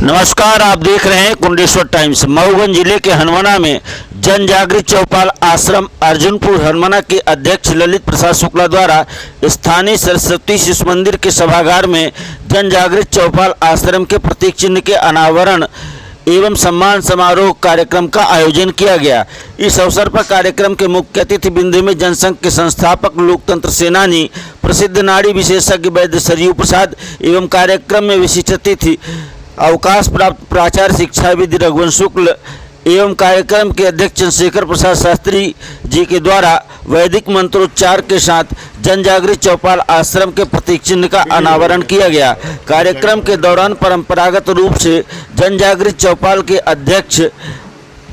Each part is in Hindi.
नमस्कार, आप देख रहे हैं कुंडेश्वर टाइम्स। मऊगंज जिले के हनुमाना में जन जागृत चौपाल आश्रम अर्जुनपुर हनुमाना के अध्यक्ष ललित प्रसाद शुक्ला द्वारा स्थानीय सरस्वती शिशु मंदिर के सभागार में जन जागृत चौपाल आश्रम के प्रतीक चिन्ह के अनावरण एवं सम्मान समारोह कार्यक्रम का आयोजन किया गया। इस अवसर पर कार्यक्रम के मुख्य अतिथि बिंदु में जनसंघ के संस्थापक, लोकतंत्र सेनानी, प्रसिद्ध नाड़ी विशेषज्ञ वैद्य सरयू प्रसाद एवं कार्यक्रम में विशिष्ट अतिथि अवकाश प्राप्त प्राचार्य शिक्षाविद रघुवंश शुक्ल एवं कार्यक्रम के अध्यक्ष चंद्रशेखर प्रसाद शास्त्री जी के द्वारा वैदिक मंत्रोच्चार के साथ जन जागृत चौपाल आश्रम के प्रतीक चिन्ह का अनावरण किया गया। कार्यक्रम के दौरान परंपरागत रूप से जन जागृत चौपाल के अध्यक्ष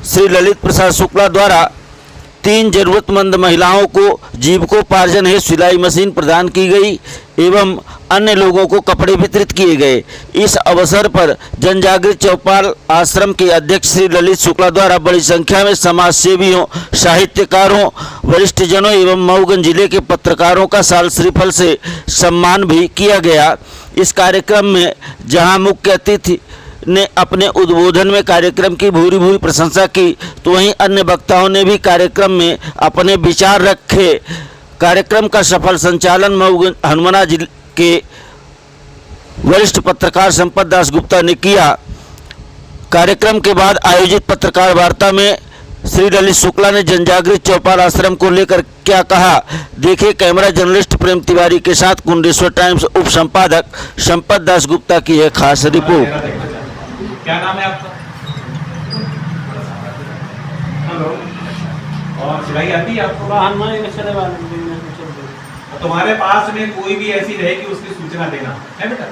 श्री ललित प्रसाद शुक्ला द्वारा 3 जरूरतमंद महिलाओं को जीविकोपार्जन हेतु सिलाई मशीन प्रदान की गई एवं अन्य लोगों को कपड़े वितरित किए गए। इस अवसर पर जन जागृत चौपाल आश्रम के अध्यक्ष श्री ललित शुक्ला द्वारा बड़ी संख्या में समाज सेवियों, साहित्यकारों, वरिष्ठ जनों एवं मऊगंज जिले के पत्रकारों का साल श्रीफल से सम्मान भी किया गया। इस कार्यक्रम में जहां मुख्य अतिथि ने अपने उद्बोधन में कार्यक्रम की भूरी भूरी प्रशंसा की, तो वहीं अन्य वक्ताओं ने भी कार्यक्रम में अपने विचार रखे। कार्यक्रम का सफल संचालन मऊगंज हनुमाना जिले के वरिष्ठ पत्रकार संपत दास गुप्ता ने किया। कार्यक्रम के बाद आयोजित पत्रकार वार्ता में श्री ललित शुक्ला ने जन जागृत चौपाल आश्रम को लेकर क्या कहा, देखिए कैमरा जर्नलिस्ट प्रेम तिवारी के साथ कुंडेश्वर टाइम्स उप संपादक संपत दास गुप्ता की है खास रिपोर्ट। क्या नाम है आपका? हेलो। और सिलाई आती है आपको? हनुमान में चले वाले तुम्हारे पास में कोई भी ऐसी रहे कि उसकी सूचना देना है बेटा।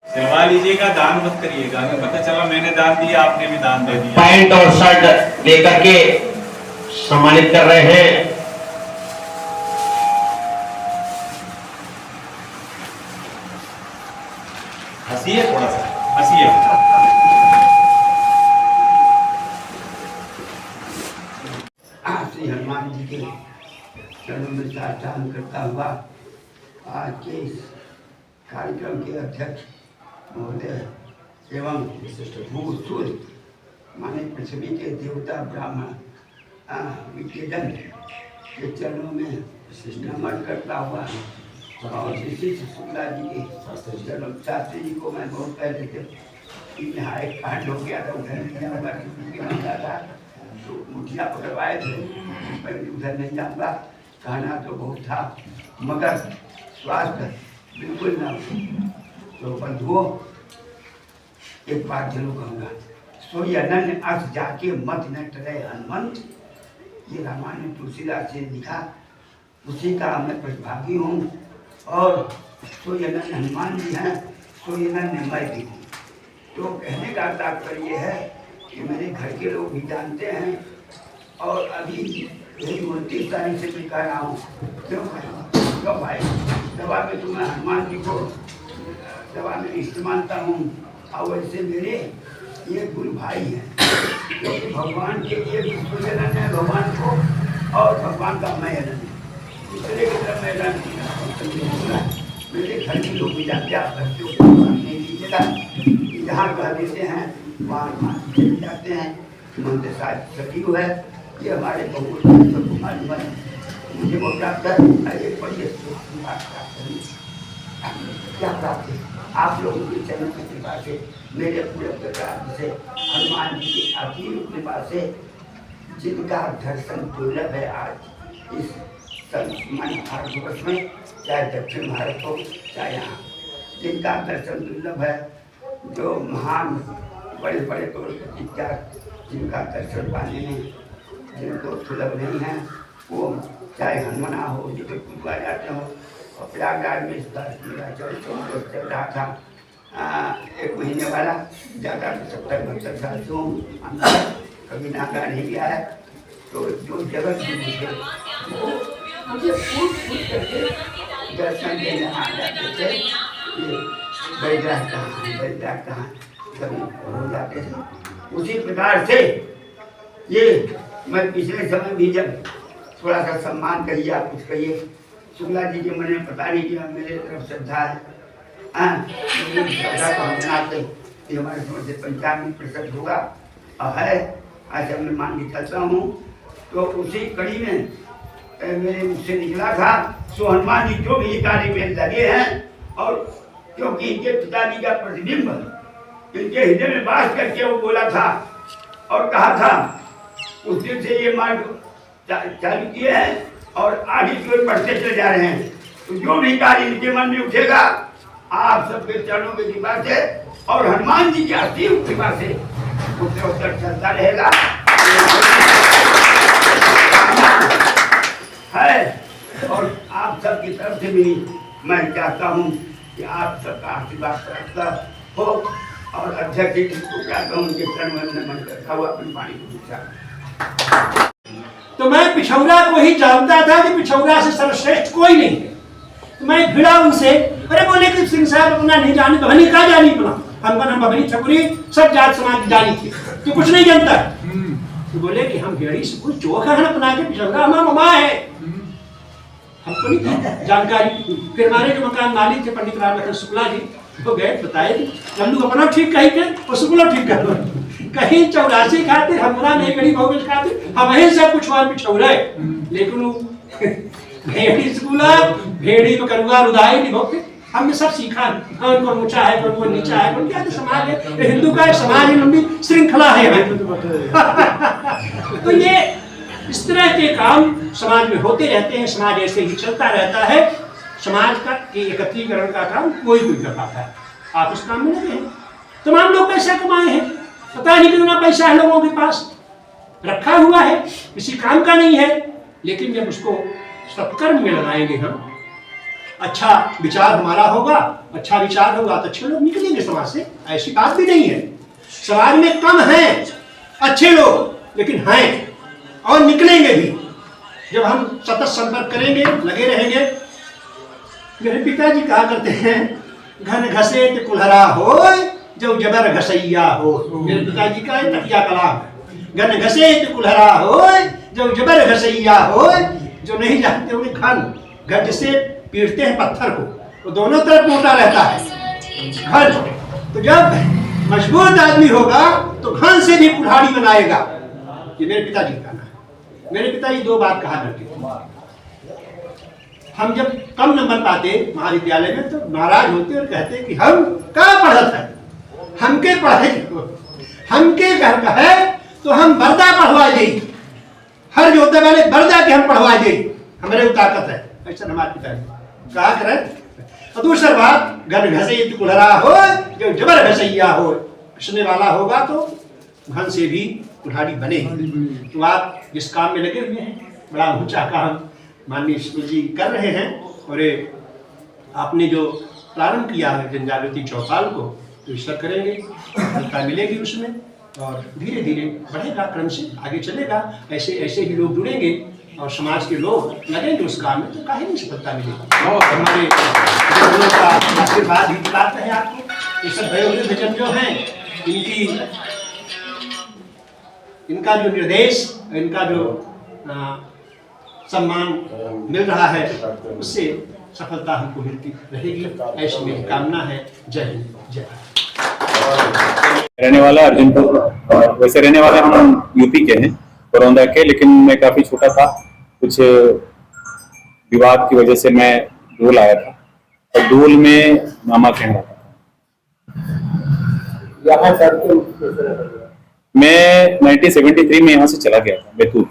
सेवा लीजिएगा, दान मत करिएगा। अगर पता चला मैंने दान दिया, आपने भी दान दे दिया। पैंट और शर्ट लेकर के सम्मानित कर रहे हैं। हंसिए, थोड़ा सा हंसिए। श्री हनुमान जी के चरणों में साष्टांग करता हुआ आज के इस कार्यक्रम के अध्यक्ष महोदय एवं भूसूर्य माने पृथ्वी के देवता ब्राह्मण विद्यजन के चरणों में नमन करता हुआ और विशिष्ट शुक्ला जी के चरणों शास्त्री जी को मैं बहुत पहले से यहाँ एक कांड हो गया था, उधर था तो मुठिया पकड़वाए थे, मैं उधर नहीं जाऊँगा। खाना तो बहुत था मगर स्वास्थ्य बिल्कुल ना। तो बंधुओं, एक बात जरूर कहूँगा, सोई अनन्य अर्थ जाके मत न टरे हनुमंत। ये रामायण तुलसीदास से लिखा, उसी का मैं प्रतिभागी हूँ। और सोई अनन्य हनुमान जी हैं, सोई अनन्य मैं भी हूँ। तो कहने का तात्पर्य है कि मेरे घर के लोग भी जानते हैं और अभी यही 29 तारीख से भी कह रहा हूँ। क्यों भाई, दवा में तो मैं हनुमान जी को दवा में इष्ट मानता हूँ और वैसे मेरे ये गुरु भाई हैं, क्योंकि भगवान के लिए विश्वजनन है भगवान को, और भगवान का मैं अनन्य दूसरे की तरफ मैं अनन्य। मेरे घर के लोग भी जानते हैं, आप बच्चों को नहीं लीजिएगा, जहाँ कह देते हैं वहाँ जाते हैं। मंदिर साहब सचिव है, ये हमारे बहुत कुमारी बने, मुझे वो प्राप्त है। एक बड़ी बात प्राप्त है। क्या प्राप्त है? आप लोगों के चरण की कृपा से, मेरे पूरे प्रकार से, हनुमान जी की अकील कृपा से, जिनका दर्शन दुर्लभ है आज इस भारतवर्ष में, चाहे दक्षिण भारत हो चाहे यहाँ, जिनका दर्शन दुर्लभ है, जो महान बड़े बड़े प्रतिज्ञा जिनका दर्शन पाने में जिनको सुलभ नहीं है, वो चाहे हनुमाना हो, जो पूर्वा जाते हो। और प्रयागराज में इस बार चल रहा था 1 महीने वाला, ज़्यादा 70-72 साल से हूँ, कभी नागा नहीं गया है। तो जो जगत मुझे फूट करके दर्शन देने आ जाते थे, बैठा कहाँ कभी हो जाते थे। उसी प्रकार से ये मैं पिछले समय भी जब थोड़ा सा सम्मान करिए, आप कुछ कहिए, शुक्ला जी के मन में पता नहीं कि मेरे तरफ श्रद्धा है। लेकिन श्रद्धा को हम बनाते ये हमारे समझ से 95% होगा और है। ऐसे मैं मान के चलता हूँ। तो उसी कड़ी में मेरे मुझसे निकला था सो हनुमान जी जो भी कार्य में लगे हैं और क्योंकि इनके पिताजी का प्रतिबिंब इनके हृदय में वास करके वो बोला था और कहा था उस दिन से ये मार्ग चालू किए हैं और आगे की ओर बढ़ते चले जा रहे हैं। तो जो भी कार्य इनके मन में उठेगा आप सबके चरणों की कृपा से और हनुमान जी की असीम कृपा से उससे उत्तर चलता रहेगा है। और आप सबकी तरफ से भी मैं चाहता हूँ कि आप सबका आशीर्वाद प्राप्त हो और अध्यक्ष जी को चाहता हूँ उनके चरण में नमन करता हुआ अपनी वाणी को पूछा। तो मैं पिछौरा को ही जानता था कि पिछौरा से सर्वश्रेष्ठ कोई नहीं है। तो मैं भिड़ा उनसे, अरे बोले कि सिंह साहब अपना नहीं जाने भवनी का जानी अपना हम भवनी छकुरी सब जात समाज की जानी थी तो कुछ नहीं जानता। तो बोले कि हम भेड़ी से कुछ चौक है अपना के पिछौरा हमारा ममा है हमको नहीं जानकारी। फिर हमारे जो मकान मालिक थे पंडित राम शुक्ला जी तो गए बताए लल्लू अपना ठीक कही थे और शुक्ला ठीक कर कहीं 84 खाते हमरा नहीं कहीं बहुगज खाते हम वहीं सब कुछ वाल पिछौरा लेकिन भेड़ी शुक्ला भेड़ी में करुआ रुदाई नहीं भोगते हमने सब सीखा। कौन कौन ऊंचा है कौन कौन नीचा है कौन क्या समाज है हिंदू का समाज लंबी श्रृंखला है। तो ये इस तरह के काम समाज में होते रहते हैं। समाज ऐसे ही चलता रहता है। समाज का एकत्रीकरण का काम कोई कर पाता है। आप उस काम में लगे हैं। तमाम लोग पैसा कमाए हैं पता नहीं कितना पैसा है लोगों के पास रखा हुआ है किसी काम का नहीं है। लेकिन जब उसको सत्कर्म में लगाएंगे हम अच्छा विचार हमारा होगा अच्छा विचार होगा तो अच्छे लोग निकलेंगे समाज से। ऐसी बात भी नहीं है। समाज में कम हैं अच्छे लोग लेकिन हैं और निकलेंगे भी जब हम सतत संपर्क करेंगे लगे रहेंगे। मेरे पिताजी कहा करते हैं घन घसे तो कुल्हरा हो जो जबर घसैया हो। मेरे पिताजी का तकिया कलाम घन घसे तो कुल्हरा हो जो जबर घसैया हो। जो नहीं जानते उन्हें घन से पीटते हैं पत्थर को तो दोनों तरफ मोटा रहता है घन। तो जब मजबूत आदमी होगा तो घन से भी कुल्हाड़ी बनाएगा। ये मेरे पिताजी का कहना है। मेरे पिताजी दो बात कहा करते थे। हम जब कम नंबर पाते महाविद्यालय में तो नाराज होते और कहते कि हम क्या पढ़त है हमके पढ़े हमके घर का है तो हम बरदा पढ़वा दे हर जोते वाले बरदा के हम पढ़वा दे हमारे ताकत है। ऐसा हमारे पिताजी कहा करें। और दूसरी बात घन घसे तो कुल्हरा हो जो जबर घसैया हो। घसने वाला होगा तो घन से भी कुल्हाड़ी बने। तो आप जिस काम में लगे हुए हैं बड़ा ऊंचा काम माननीय शुक्ल जी कर रहे हैं और आपने जो प्रारंभ किया है जन जागृति चौपाल को तो ईश्वर करेंगे सफलता मिलेगी उसमें और धीरे धीरे बढ़ेगा क्रम से आगे चलेगा। ऐसे ऐसे ही लोग जुड़ेंगे और समाज के लोग लगेंगे उस काम में तो काहे नहीं सफलता मिलेगी। और हमारे गुरुओं का आशीर्वाद ही दिलाते हैं आपको। ये सब भय भजन जो हैं इनका जो निर्देश इनका जो सम्मान मिल रहा है उससे सफलता हमको मिलती रहेगी ऐसी मेरी कामना है। जय हिंद जय भारत। रहने वाला अर्जुनपुर वैसे रहने वाले हम यूपी के हैं बरौंदा के लेकिन मैं काफी छोटा था कुछ विवाद की वजह से मैं डोल आया था और डोल में मामा कह रहा था। मैं 1973 में यहाँ से चला गया था बैतूल।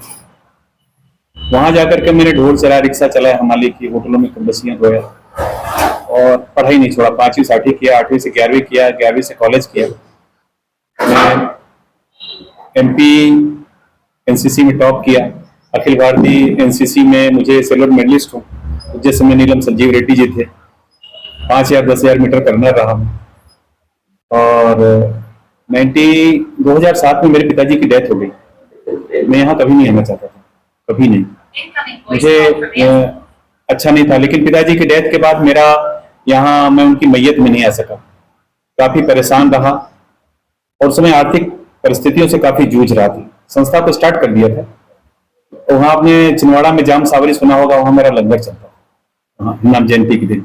वहां जाकर के मैंने ढोल चलाया रिक्शा चलाया हमाली की होटलों में बसियां धोया और पढ़ाई नहीं छोड़ा। 5वीं 6वीं किया 8वीं से 11वीं किया 11वीं से कॉलेज किया। मैं MP NCC में टॉप किया। अखिल भारतीय NCC में मुझे सिल्वर मेडलिस्ट हूँ। जिस समय नीलम संजीव रेड्डी जी थे 5000 10,000 मीटर करना रहा और 2007 में मेरे पिताजी की डेथ हो गई। मैं यहाँ कभी नहीं आना चाहता था कभी नहीं मुझे अच्छा नहीं था। लेकिन पिताजी की डेथ के बाद मेरा यहाँ मैं उनकी मैयत में नहीं आ सका। काफी परेशान रहा और उस समय आर्थिक परिस्थितियों से काफी जूझ रहा था। संस्था को स्टार्ट कर दिया था। तो वहां आपने छिंदवाड़ा में जाम सावरी सुना होगा वहां मेरा लंगर चलता था। हनुमान जयंती के दिन।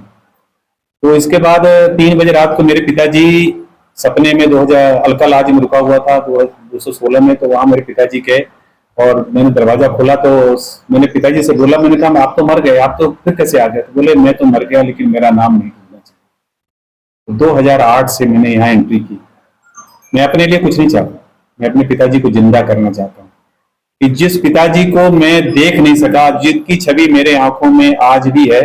तो इसके बाद 3 बजे रात को मेरे पिताजी सपने में 2000 अलका लाज में रुका हुआ था 216 में, तो वहां मेरे पिताजी गए और मैंने दरवाजा खोला तो मैंने पिताजी से बोला, मैंने कहा आप तो मर गए, आप तो फिर कैसे आ गए? तो बोले मैं तो मर गया लेकिन मेरा नाम नहीं भूलना चाहिए। तो 2008 से मैंने यहाँ एंट्री की। मैं अपने लिए कुछ नहीं चाहता, मैं अपने पिताजी को जिंदा करना चाहता हूँ कि जिस पिताजी को मैं देख नहीं सका, जिसकी छवि मेरे आंखों में आज भी है,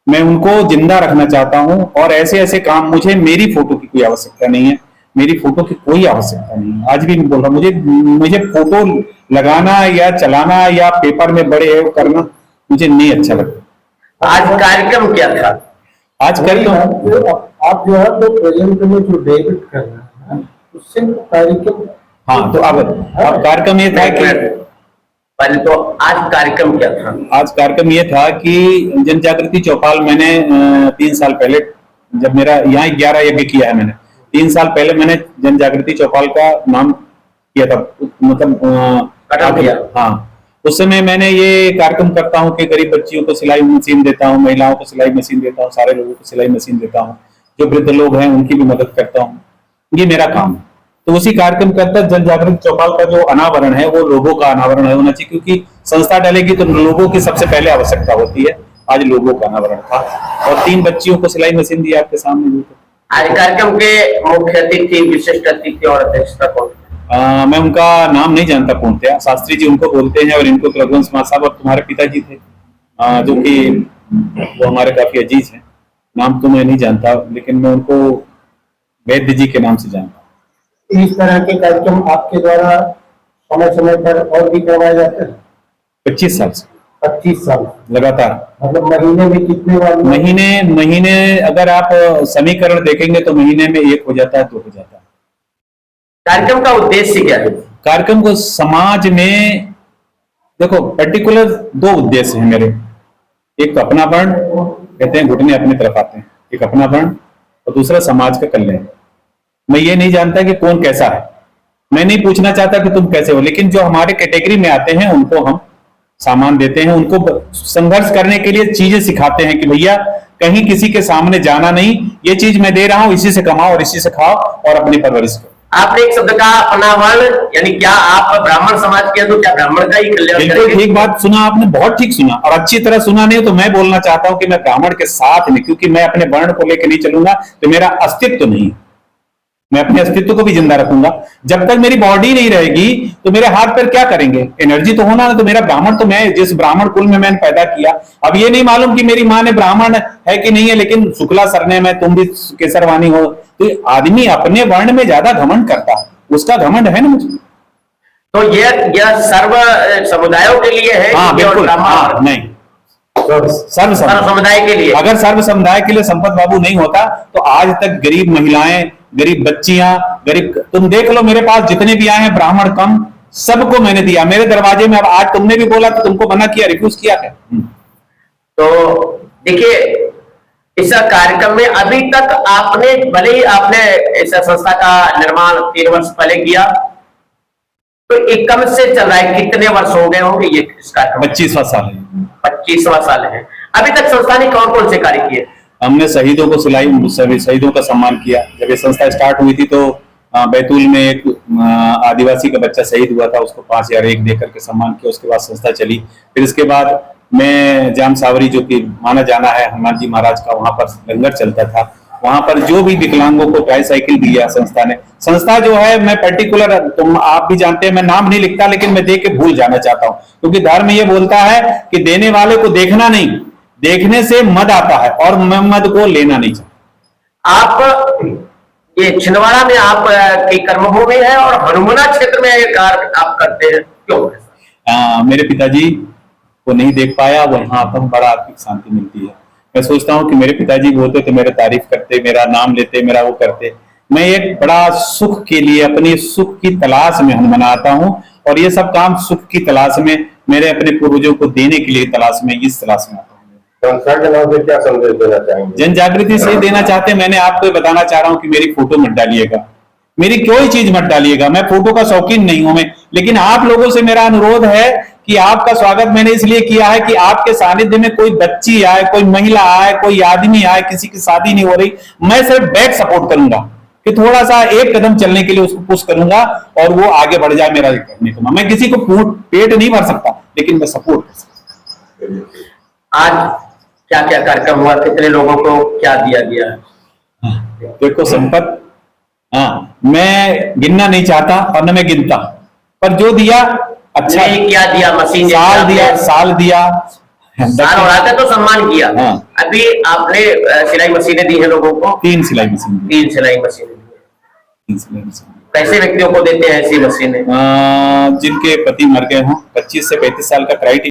मैं उनको जिंदा रखना चाहता हूं। और ऐसे ऐसे काम, मुझे मेरी फोटो की कोई आवश्यकता नहीं है, मेरी फोटो की कोई आवश्यकता नहीं है। आज भी मैं बोल रहा हूं, मुझे फोटो लगाना या चलाना या पेपर में बड़े करना मुझे नहीं अच्छा लगता। आज कार्यक्रम क्या था? आज कार्यक्रम आप जो है तो प्रेजेंट में जो डेबिट कर रहे हैं उससे कार्यक्रम। हाँ, तो अब कार्यक्रम ये था कि पहले तो आज कार्यक्रम क्या था? आज कार्यक्रम ये था कि जन जागृति चौपाल मैंने 3 साल पहले, जब मेरा यहाँ 11 यज्ञ किया है मैंने, 3 साल पहले मैंने जन जागृति चौपाल का नाम किया था, मतलब हाँ, उस समय मैंने ये कार्यक्रम करता हूँ कि गरीब बच्चियों को सिलाई मशीन देता हूँ, महिलाओं को सिलाई मशीन देता हूँ, सारे लोगों को सिलाई मशीन देता हूँ, जो वृद्ध लोग हैं उनकी भी मदद करता हूँ, ये मेरा काम है। तो उसी कार्यक्रम के तहत जन जागृति चौपाल का जो अनावरण है वो लोगों का अनावरण होना चाहिए, क्योंकि संस्था डलेगी तो लोगों की सबसे पहले आवश्यकता होती है। आज लोगों का अनावरण था और 3 बच्चियों को सिलाई मशीन दी आपके सामने। आज कार्यक्रम के मुख्य अतिथि, विशिष्ट अतिथि और अध्यक्षता कौन? मैं उनका नाम नहीं जानता कौन थे, शास्त्री जी उनको बोलते हैं और इनको तो रघुवंश साहब और तुम्हारे पिताजी थे, जो कि वो हमारे काफी अजीज हैं। नाम तो मैं नहीं जानता लेकिन मैं उनको वैद्य जी के नाम से जानता हूँ। इस तरह के कार्यक्रम आपके द्वारा समय समय पर और भी करवाए जाते हैं? 25 साल से 25 साल लगातार। मतलब महीने में कितने बार? महीने अगर आप समीकरण देखेंगे तो महीने में 1 हो जाता है, 2 हो जाता है। कार्यक्रम का उद्देश्य क्या है? कार्यक्रम को समाज में देखो, पर्टिकुलर 2 उद्देश्य हैं मेरे। एक तो अपनापन, कहते हैं घुटने अपनी तरफ आते हैं, एक अपनापन, और दूसरा समाज का कल्याण। मैं ये नहीं जानता कि कौन कैसा है, मैं नहीं पूछना चाहता कि तुम कैसे हो, लेकिन जो हमारे कैटेगरी में आते हैं उनको हम सामान देते हैं, उनको संघर्ष करने के लिए चीजें सिखाते हैं कि भैया कहीं किसी के सामने जाना नहीं, ये चीज मैं दे रहा हूं, इसी से कमाओ और इसी से खाओ और अपनी परवरिश करो। आपने एक शब्द कहा अपनावर्ण, यानी क्या आप ब्राह्मण समाज के, तो क्या ब्राह्मण का ही कल्याण? बिल्कुल ठीक बात सुना आपने, बहुत ठीक सुना, और अच्छी तरह सुना नहीं तो मैं बोलना चाहता हूं कि मैं ब्राह्मण के साथ नहीं, क्योंकि मैं अपने वर्ण को लेकर नहीं चलूंगा तो मेरा अस्तित्व नहीं। मैं अपने अस्तित्व को भी जिंदा रखूंगा। जब तक मेरी बॉडी नहीं रहेगी तो मेरे हाथ पैर क्या करेंगे? एनर्जी तो होना ना। तो मेरा ब्राह्मण, तो मैं जिस ब्राह्मण कुल में मैंने पैदा किया, अब ये नहीं मालूम कि मेरी माँ ने ब्राह्मण है कि नहीं है, लेकिन शुक्ला सरने में तुम भी केसरवानी हो, तो आदमी अपने वर्ण में ज्यादा घमंड करता है, उसका घमंड है ना मुझे। तो यह सर्व समुदायों के लिए है? हाँ बिल्कुल, हाँ, नहीं, सर्व समुदाय के लिए। अगर सर्व समुदाय के लिए संपत बाबू नहीं होता तो आज तक गरीब महिलाएं, गरीब बच्चियां, गरीब, तुम देख लो मेरे पास जितने भी आए हैं ब्राह्मण कम, सबको मैंने दिया मेरे दरवाजे में। अब आज तुमने भी बोला तो तुमको मना किया, रिफ्यूज किया क्या? तो देखिए, इस कार्यक्रम में अभी तक आपने, भले ही आपने इस संस्था का निर्माण 3 वर्ष पहले किया, तो एक कम से चल रहा है, कितने वर्ष हो गए होंगे ये इस कार्यक्रम? 25वां साल है। 25वां साल है। अभी तक संस्था ने कौन कौन से कार्य किए? हमने शहीदों को शहीदों का सम्मान किया। जब ये संस्था स्टार्ट हुई थी तो बैतूल में एक आदिवासी का बच्चा शहीद हुआ था, उसको 5001 देकर के सम्मान किया। उसके बाद संस्था चली। फिर इसके बाद मैं जाम सावरी, जो कि माना जाना है हनुमान जी महाराज का, वहां पर लंगर चलता था, वहां पर जो भी विकलांगों को ट्राईसाइकिल दिया संस्था ने। संस्था जो है, मैं पर्टिकुलर, तुम आप भी जानते हैं, मैं नाम नहीं लिखता लेकिन मैं देख के भूल जाना चाहता हूं, क्योंकि धर्म ये बोलता है कि देने वाले को देखना नहीं, देखने से मद आता है और मैं मद को लेना नहीं चाहता। आप ये छिंदवाड़ा में आप की कर्मभूमि है और हनुमाना क्षेत्र में ये कार्य आप करते हैं, क्यों? मेरे पिताजी को नहीं देख पाया, वहां पर बड़ा आत्मिक शांति मिलती है। मैं सोचता हूँ कि मेरे पिताजी होते तो मेरे तारीफ करते, मेरा नाम लेते, मेरा वो करते। मैं एक बड़ा सुख के लिए, अपनी सुख की तलाश में हनुमाना आता हूँ, और ये सब काम सुख की तलाश में, मेरे अपने पूर्वजों को देने के लिए तलाश में, इस तलाश में आता हूँ। संस्था के नाम से क्या संदेश देना चाहेंगे? जन जागृति से देना चाहते हैं। मैंने आपको बताना चाह रहा हूँ कि मेरी फोटो मत डालिएगा, मेरी कोई चीज मत डालिएगा। मैं फोटो का शौकीन नहीं हूं मैं, लेकिन आप लोगों से मेरा अनुरोध है कि आपका स्वागत मैंने इसलिए किया है कि आपके सानिध्य में कोई बच्ची आए, कोई महिला आए, कोई आदमी आए, किसी की शादी नहीं हो रही, मैं सिर्फ बैक सपोर्ट करूंगा कि थोड़ा सा एक कदम चलने के लिए उसको पुश करूंगा और वो आगे बढ़ जाए मेरा करने का। मैं किसी को पेट नहीं भर सकता, लेकिन मैं सपोर्ट कर सकता। आज क्या क्या कार्यक्रम हुआ, कितने लोगों को क्या दिया गया? देखो संपत, हाँ, मैं गिनना नहीं चाहता और न मैं गिनता, पर जो दिया अच्छा। नहीं, क्या दिया? मशीन साल दिया, साल दिया, साल और आते तो सम्मान किया। हाँ। अभी आपने सिलाई मशीनें दी हैं लोगों को? 3 सिलाई मशीन, 3 सिलाई मशीनें दी हैं। 3 सिलाई मशीन। कैसे व्यक्तियों को देते हैं ऐसी मशीनें? जिनके पति मर गए हों, 25 से 35 साल का क्राइटेरिया